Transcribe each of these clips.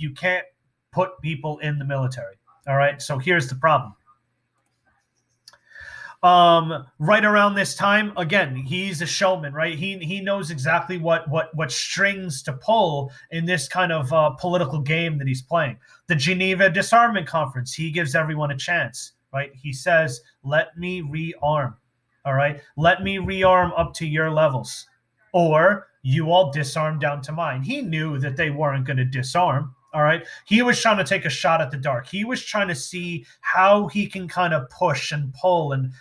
You can't put people in the military. All right. So here's the problem. Right around this time, again, he's a showman, right? He knows exactly what strings to pull in this kind of political game that he's playing. The Geneva Disarmament Conference, he gives everyone a chance, right? He says, let me rearm, all right? Let me rearm up to your levels, or you all disarm down to mine. He knew that they weren't going to disarm. All right. He was trying to take a shot at the dark. He was trying to see how he can kind of push and pull and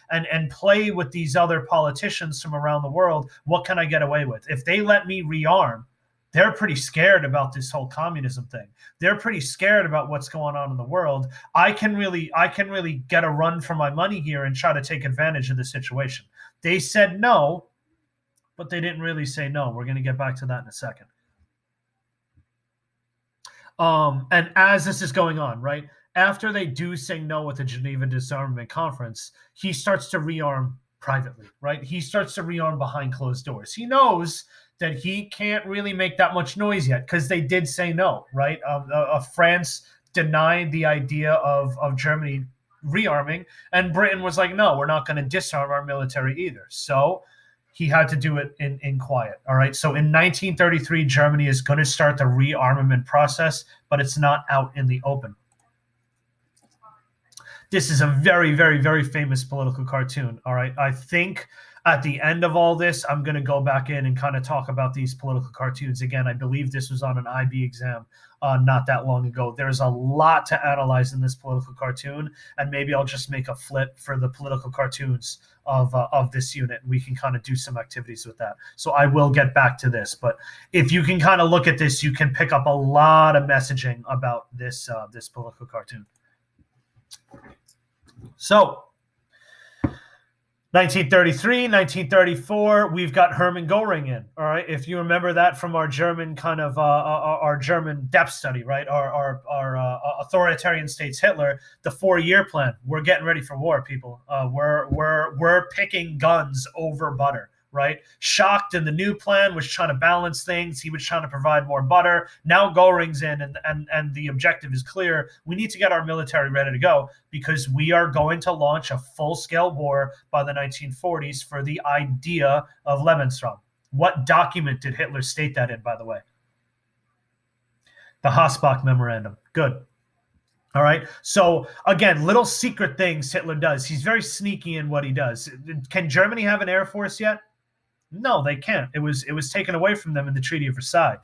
play with these other politicians from around the world. What can I get away with? If they let me rearm, they're pretty scared about this whole communism thing. They're pretty scared about what's going on in the world. I can really get a run for my money here and try to take advantage of the situation. They said no, but they didn't really say no. We're going to get back to that in a second. And as this is going on, right, after they do say no at the Geneva Disarmament Conference, he starts to rearm privately, right? He starts to rearm behind closed doors. He knows that he can't really make that much noise yet because they did say no, right? France denied the idea of Germany rearming, and Britain was like, no, we're not going to disarm our military either. So he had to do it in quiet. All right. So in 1933, Germany is going to start the rearmament process, but it's not out in the open. This is a very, very, very famous political cartoon. All right. I think at the end of all this, I'm going to go back in and kind of talk about these political cartoons again. I believe this was on an IB exam not that long ago. There's a lot to analyze in this political cartoon, and maybe I'll just make a flip for the political cartoons of this unit. We can kind of do some activities with that. So I will get back to this, but if you can kind of look at this, you can pick up a lot of messaging about this this political cartoon. So 1933, 1934, we've got Hermann Göring in. All right, if you remember that from our German kind of our German depth study, right? Our authoritarian states, Hitler, the 4-year plan. We're getting ready for war, people. We're picking guns over butter. Right? Schacht in the new plan was trying to balance things. He was trying to provide more butter. Now Göring's in, and the objective is clear. We need to get our military ready to go because we are going to launch a full-scale war by the 1940s for the idea of Lebensraum. What document did Hitler state that in, by the way? The Hossbach Memorandum. Good. All right. So again, little secret things Hitler does. He's very sneaky in what he does. Can Germany have an air force yet? No, they can't. It was taken away from them in the Treaty of Versailles.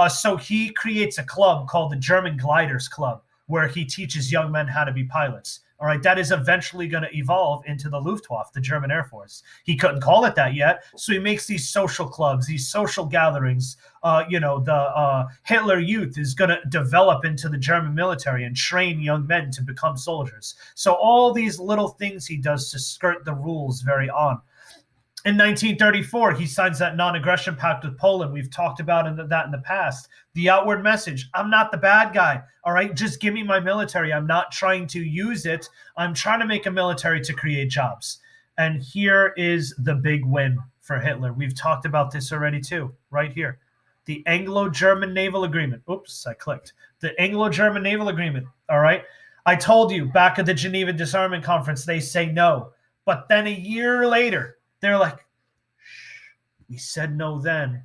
So he creates a club called the German Gliders Club, where he teaches young men how to be pilots. All right, that is eventually going to evolve into the Luftwaffe, the German Air Force. He couldn't call it that yet, so he makes these social clubs, these social gatherings. The Hitler Youth is going to develop into the German military and train young men to become soldiers. So all these little things he does to skirt the rules very on. In 1934, he signs that non-aggression pact with Poland. We've talked about that in the past. The outward message, I'm not the bad guy, all right? Just give me my military. I'm not trying to use it. I'm trying to make a military to create jobs. And here is the big win for Hitler. We've talked about this already too, right here. The Anglo-German Naval Agreement. Oops, I clicked. The Anglo-German Naval Agreement, all right? I told you back at the Geneva Disarmament Conference, they say no. But then a year later, they're like, we said no then,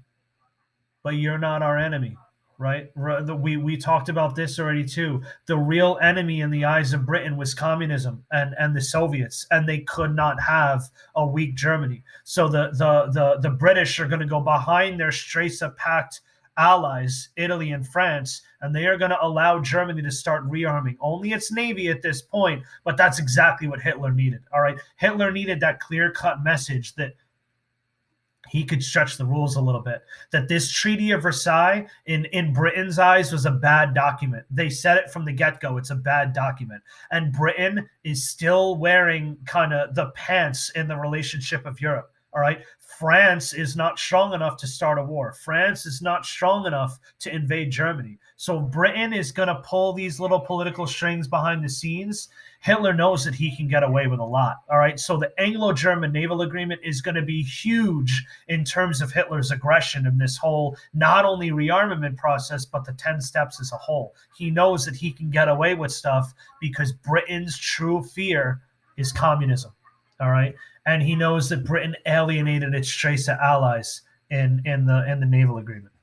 but you're not our enemy, right? We talked about this already too. The real enemy in the eyes of Britain was communism and the Soviets, and they could not have a weak Germany. So the British are going to go behind their Stresa Pact allies, Italy and France, and they are going to allow Germany to start rearming. Only its navy at this point, but that's exactly what Hitler needed. All right, Hitler needed that clear-cut message that he could stretch the rules a little bit, that this Treaty of Versailles in Britain's eyes was a bad document. They said it from the get-go. It's a bad document. And Britain is still wearing kind of the pants in the relationship of Europe. All right. France is not strong enough to start a war. France is not strong enough to invade Germany. So Britain is going to pull these little political strings behind the scenes. Hitler knows that he can get away with a lot. All right. So the Anglo-German naval agreement is going to be huge in terms of Hitler's aggression in this whole not only rearmament process, but the 10 steps as a whole. He knows that he can get away with stuff because Britain's true fear is communism. All right. And he knows that Britain alienated its tracer allies in the naval agreement.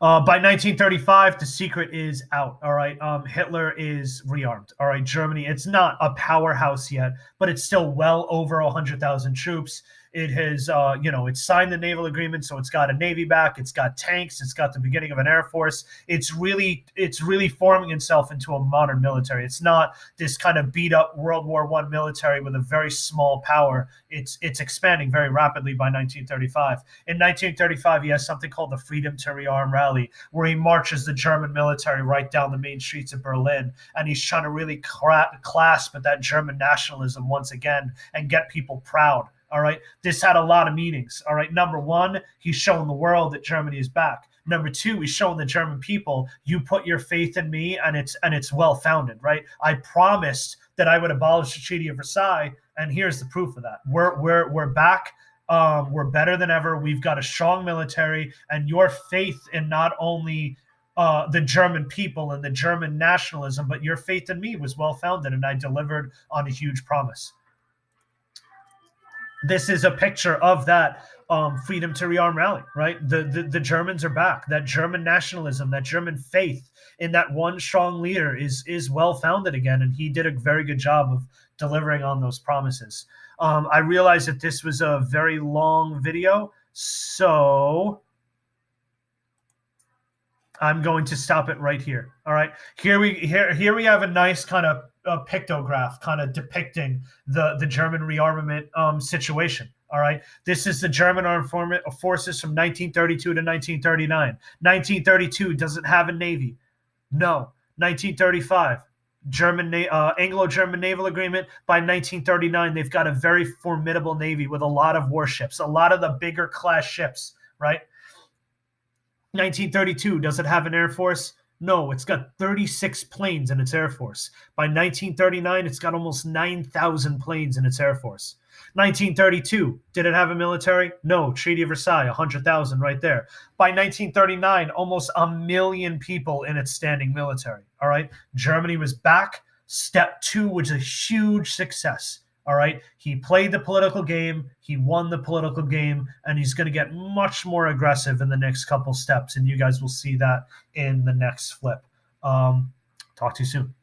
By 1935, the secret is out. All right. Hitler is rearmed. All right. Germany, it's not a powerhouse yet, but it's still well over 100,000 troops. It has, it's signed the naval agreement, so it's got a navy back. It's got tanks. It's got the beginning of an air force. It's really forming itself into a modern military. It's not this kind of beat up World War I military with a very small power. It's expanding very rapidly by 1935. In 1935, he has something called the Freedom to Rearm Rally, where he marches the German military right down the main streets of Berlin, and he's trying to really clasp at that German nationalism once again and get people proud. All right. This had a lot of meanings. All right. Number one, he's showing the world that Germany is back. Number two, he's showing the German people, you put your faith in me, and it's well founded. Right. I promised that I would abolish the Treaty of Versailles, and here's the proof of that. We're back. We're better than ever. We've got a strong military, and your faith in not only the German people and the German nationalism, but your faith in me was well founded, and I delivered on a huge promise. This is a picture of that Freedom to Rearm rally, right? The Germans are back. That German nationalism, that German faith in that one strong leader is well founded again, and he did a very good job of delivering on those promises. I realized that this was a very long video, so I'm going to stop it right here. All right, here we have a nice kind of a pictograph kind of depicting the German rearmament situation. All right, this is the German armed forces from 1932 to 1939. 1932 doesn't have a navy. No. 1935, Anglo-German naval agreement. By 1939, they've got a very formidable navy with a lot of warships, a lot of the bigger class ships. Right. 1932, does it have an air force? No, it's got 36 planes in its air force. By 1939, it's got almost 9,000 planes in its air force. 1932, did it have a military? No, Treaty of Versailles, 100,000 right there. By 1939, almost 1 million people in its standing military. All right, Germany was back. Step 2 was a huge success. All right, he played the political game, he won the political game, and he's going to get much more aggressive in the next couple steps, and you guys will see that in the next flip. Talk to you soon.